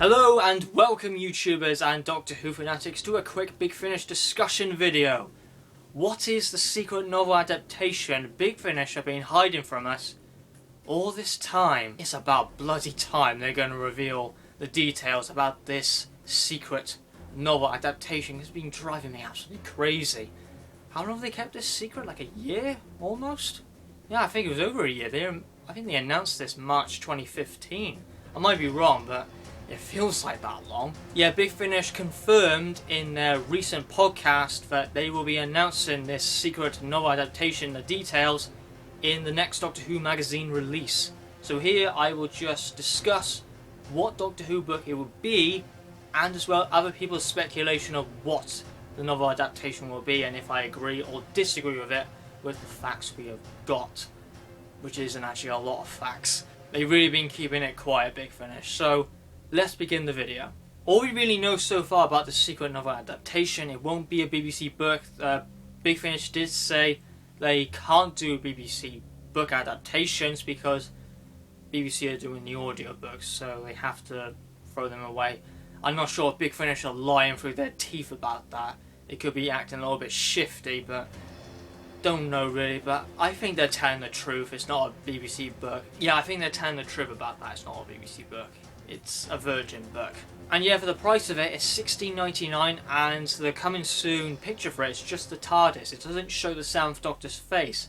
Hello and welcome YouTubers and Doctor Who fanatics to a quick Big Finish discussion video. What is the secret novel adaptation Big Finish have been hiding from us all this time? It's about bloody time they're going to reveal the details about this secret novel adaptation. It's been driving me absolutely crazy. How long have they kept this secret? Like a year? Almost? Yeah, I think it was over a year. I think they announced this March 2015. I might be wrong, but it feels like that long. Yeah, Big Finish confirmed in their recent podcast that they will be announcing this secret novel adaptation, the details, in the next Doctor Who magazine release. So here I will just discuss what Doctor Who book it will be, and as well other people's speculation of what the novel adaptation will be, and if I agree or disagree with it with the facts we have got, which isn't actually a lot of facts. They've really been keeping it quiet, Big Finish. So let's begin the video. All we really know so far about the secret novel adaptation, it won't be a BBC book. Big Finish did say they can't do BBC book adaptations because BBC are doing the audio books, so they have to throw them away. I'm not sure if Big Finish are lying through their teeth about that. It could be acting a little bit shifty, but don't know really. But I think they're telling the truth. It's not a BBC book. Yeah, I think they're telling the truth about that. It's not a BBC book. It's a Virgin book. And yeah, for the price of it, it's $16.99, and the coming soon picture for it is just the TARDIS. It doesn't show the 7th Doctor's face.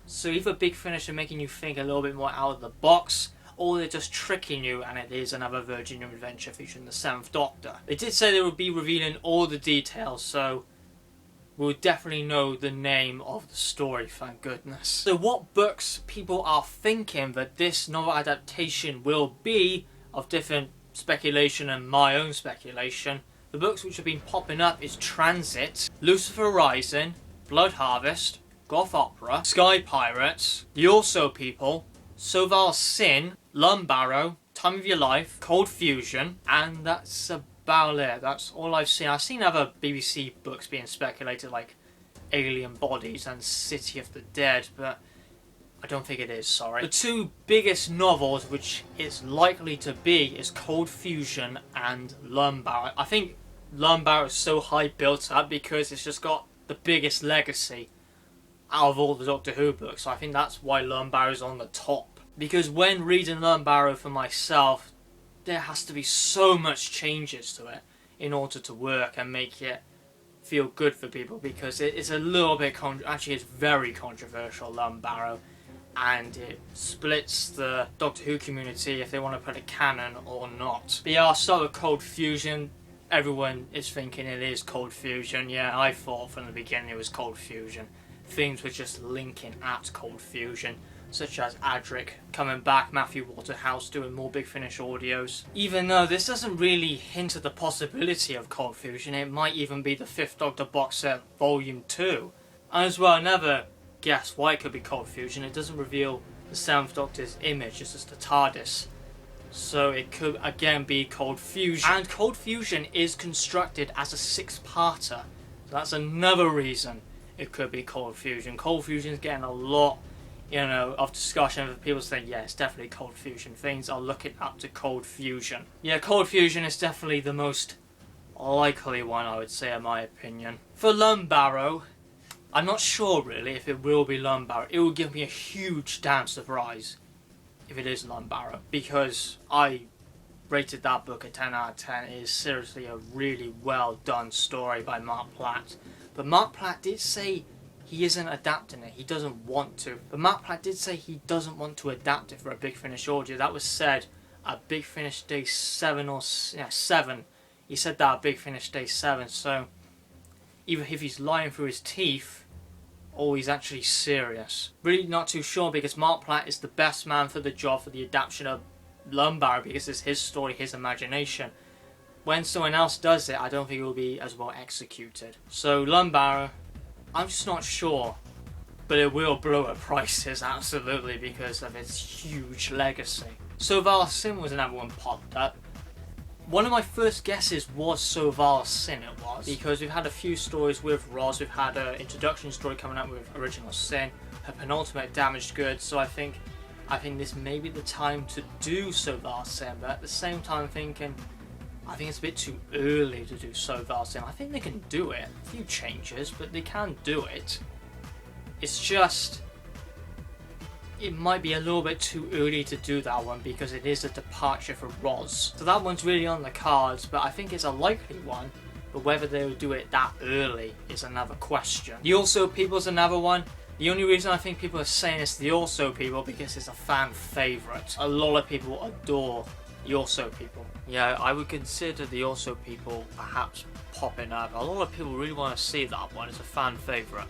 So either Big Finish are making you think a little bit more out of the box, or they're just tricking you and it is another Virgin adventure featuring the 7th Doctor. They did say they would be revealing all the details, so we'll definitely know the name of the story, thank goodness. So what books people are thinking that this novel adaptation will be, of different speculation and my own speculation, the books which have been popping up is Transit, Lucifer Rising, Blood Harvest, Goth Opera, Sky Pirates, The Also People, Soval's Sin, Lumbarrow, Time of Your Life, Cold Fusion, and that's about it. That's all I've seen. I've seen other BBC books being speculated, like Alien Bodies and City of the Dead, but I don't think it is, sorry. The two biggest novels which it's likely to be is Cold Fusion and Lumbarrow. I think Lumbarrow is so high built up because it's just got the biggest legacy out of all the Doctor Who books. So I think that's why Lumbarrow is on the top. Because when reading Lumbarrow for myself, there has to be so much changes to it in order to work and make it feel good for people, because it is a little bit, actually it's very controversial, Lumbarrow. And it splits the Doctor Who community if they want to put a canon or not. But yeah, I'll start with Cold Fusion. Everyone is thinking it is Cold Fusion. Yeah, I thought from the beginning it was Cold Fusion. Things were just linking at Cold Fusion, such as Adric coming back, Matthew Waterhouse doing more Big Finish audios. Even though this doesn't really hint at the possibility of Cold Fusion, it might even be the 5th Doctor box set Volume 2. And as well, another guess why it could be Cold Fusion, it doesn't reveal the 7th Doctor's image, it's just the TARDIS. So it could again be Cold Fusion. And Cold Fusion is constructed as a 6-parter. So that's another reason it could be Cold Fusion. Cold Fusion's getting a lot, of discussion of people saying, yeah, it's definitely Cold Fusion. Things are looking up to Cold Fusion. Yeah, Cold Fusion is definitely the most likely one, I would say, in my opinion. For Lumbarrow, I'm not sure really if it will be Lumbarrow. It will give me a huge damn surprise if it is Lumbarrow, because I rated that book a 10 out of 10. It is seriously a really well done story by Mark Platt. But Mark Platt did say he isn't adapting it. He doesn't want to. But Mark Platt did say he doesn't want to adapt it for a Big Finish audio. That was said at Big Finish Day 7 or 7. He said that at Big Finish Day 7. So either if he's lying through his teeth or he's actually serious. Really not too sure, because Mark Platt is the best man for the job for the adaptation of Lumbarrow, because it's his story, his imagination. When someone else does it, I don't think it will be as well executed. So Lumbarrow, I'm just not sure, but it will blow at prices, absolutely, because of its huge legacy. Soval's Sin was another one popped up. One of my first guesses was Soval's Sin, it was, because we've had a few stories with Roz. We've had an introduction story coming up with Original Sin, her penultimate Damaged Goods, so I think this may be the time to do Soval's Sin, but at the same time thinking I think it's a bit too early to do So Val's Sin. I think they can do it. A few changes, but they can do it. It's just, it might be a little bit too early to do that one because it is a departure for Roz. So that one's really on the cards, but I think it's a likely one. But whether they will do it that early is another question. The Also People's another one. The only reason I think people are saying it's the Also People because it's a fan favourite. A lot of people adore the Also People. Yeah, I would consider the Also People perhaps popping up. A lot of people really want to see that one. It's a fan favourite.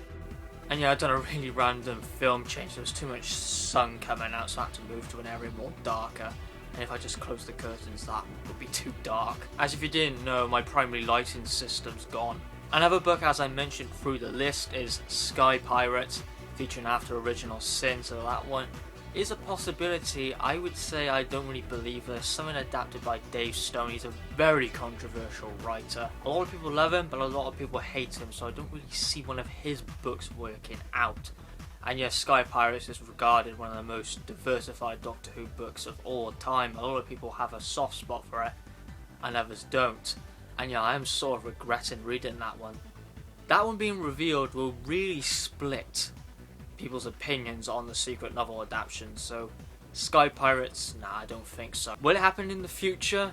And yeah, I've done a really random film change. There was too much sun coming out, so I had to move to an area more darker. And if I just close the curtains, that would be too dark. As if you didn't know, my primary lighting system's gone. Another book, as I mentioned through the list, is Sky Pirates, featuring After Original Sin, so that one is a possibility. I would say I don't really believe there's something adapted by Dave Stone. He's a very controversial writer. A lot of people love him, but a lot of people hate him, so I don't really see one of his books working out. And yes, Sky Pirates is regarded one of the most diversified Doctor Who books of all time. A lot of people have a soft spot for it, and others don't. And yeah, I am sort of regretting reading that one. That one being revealed will really split people's opinions on the secret novel adaptation. So, Sky Pirates, nah, I don't think so. Will it happen in the future?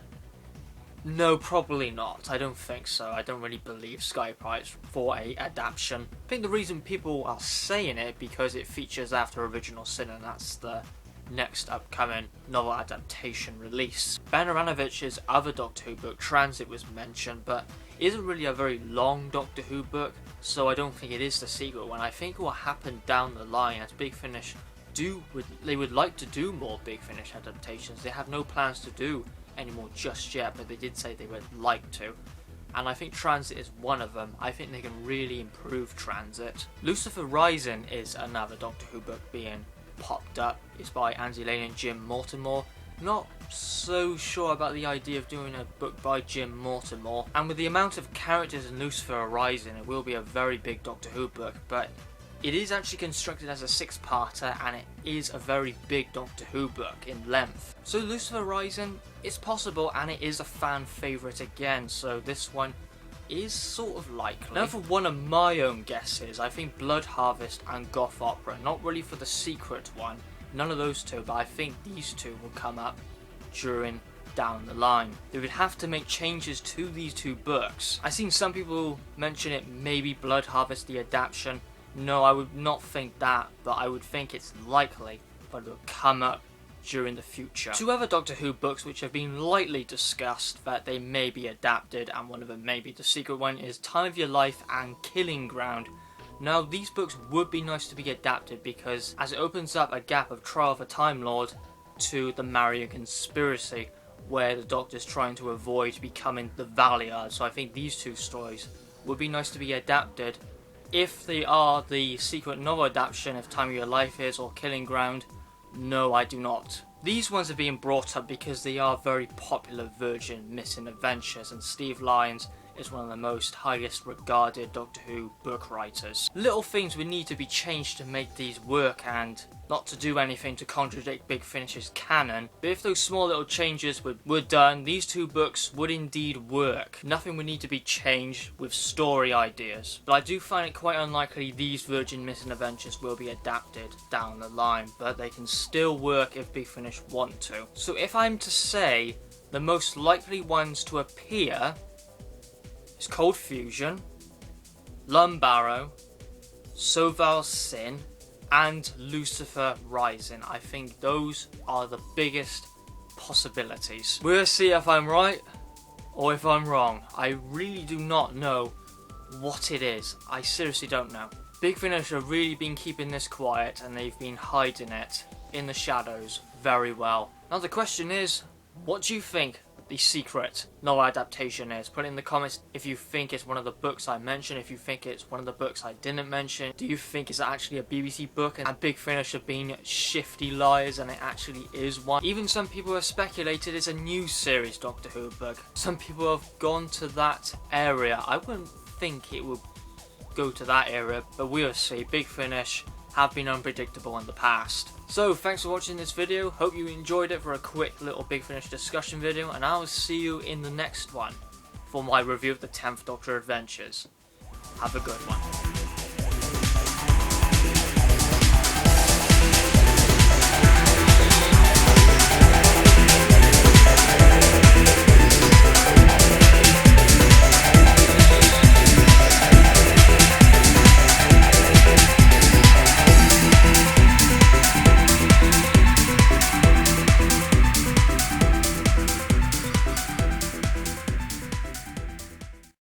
No, probably not. I don't think so. I don't really believe Sky Pirates for a adaptation. I think the reason people are saying it because it features After Original Sin, and that's the next upcoming novel adaptation release. Ben Aranovic's other Doctor Who book, Trance, was mentioned, but it isn't really a very long Doctor Who book, so I don't think it is the secret one. I think it will happen down the line as Big Finish they would like to do more Big Finish adaptations. They have no plans to do anymore just yet, but they did say they would like to. And I think Transit is one of them. I think they can really improve Transit. Lucifer Rising is another Doctor Who book being popped up. It's by Andy Lane and Jim Mortimore. Not so sure about the idea of doing a book by Jim Mortimore. And with the amount of characters in Lucifer Rising, it will be a very big Doctor Who book, but it is actually constructed as a 6-parter, and it is a very big Doctor Who book in length. So Lucifer Rising is possible, and it is a fan favourite again, so this one is sort of likely. Now for one of my own guesses, I think Blood Harvest and Goth Opera, not really for the secret one, none of those two, but I think these two will come up down the line. They would have to make changes to these two books. I've seen some people mention it maybe Blood Harvest the adaptation. No, I would not think that, but I would think it's likely that it will come up during the future. Two other Doctor Who books which have been lightly discussed that they may be adapted, and one of them may be the secret one, is Time of Your Life and Killing Ground. Now, these books would be nice to be adapted because as it opens up a gap of Trial of a Time Lord to the Marian Conspiracy, where the Doctor's trying to avoid becoming the Valiard. So I think these two stories would be nice to be adapted. If they are the secret novel adaptation, if Time of Your Life is, or Killing Ground, no, I do not. These ones are being brought up because they are very popular Virgin Missing Adventures, and Steve Lyons is one of the most highest regarded Doctor Who book writers. Little things would need to be changed to make these work, and not to do anything to contradict Big Finish's canon, but if those small little changes were done, these two books would indeed work. Nothing would need to be changed with story ideas, but I do find it quite unlikely these Virgin Missing Adventures will be adapted down the line, but they can still work if Big Finish want to. So if I'm to say the most likely ones to appear is Cold Fusion, Lumbarrow, So Val's Sin, and Lucifer Rising. I think those are the biggest possibilities. We'll see if I'm right or if I'm wrong. I really do not know what it is. I seriously don't know. Big Finish have really been keeping this quiet, and they've been hiding it in the shadows very well. Now the question is, what do you think the secret novel adaptation is? Put it in the comments if you think it's one of the books I mentioned, if you think it's one of the books I didn't mention. Do you think it's actually a BBC book and Big Finish have been shifty liars and it actually is one? Even some people have speculated it's a new series Doctor Who book. Some people have gone to that area. I wouldn't think it would go to that area, but we'll see. Big Finish have been unpredictable in the past. So thanks for watching this video, hope you enjoyed it for a quick little Big Finish discussion video, and I will see you in the next one for my review of the 10th Doctor Adventures. Have a good one.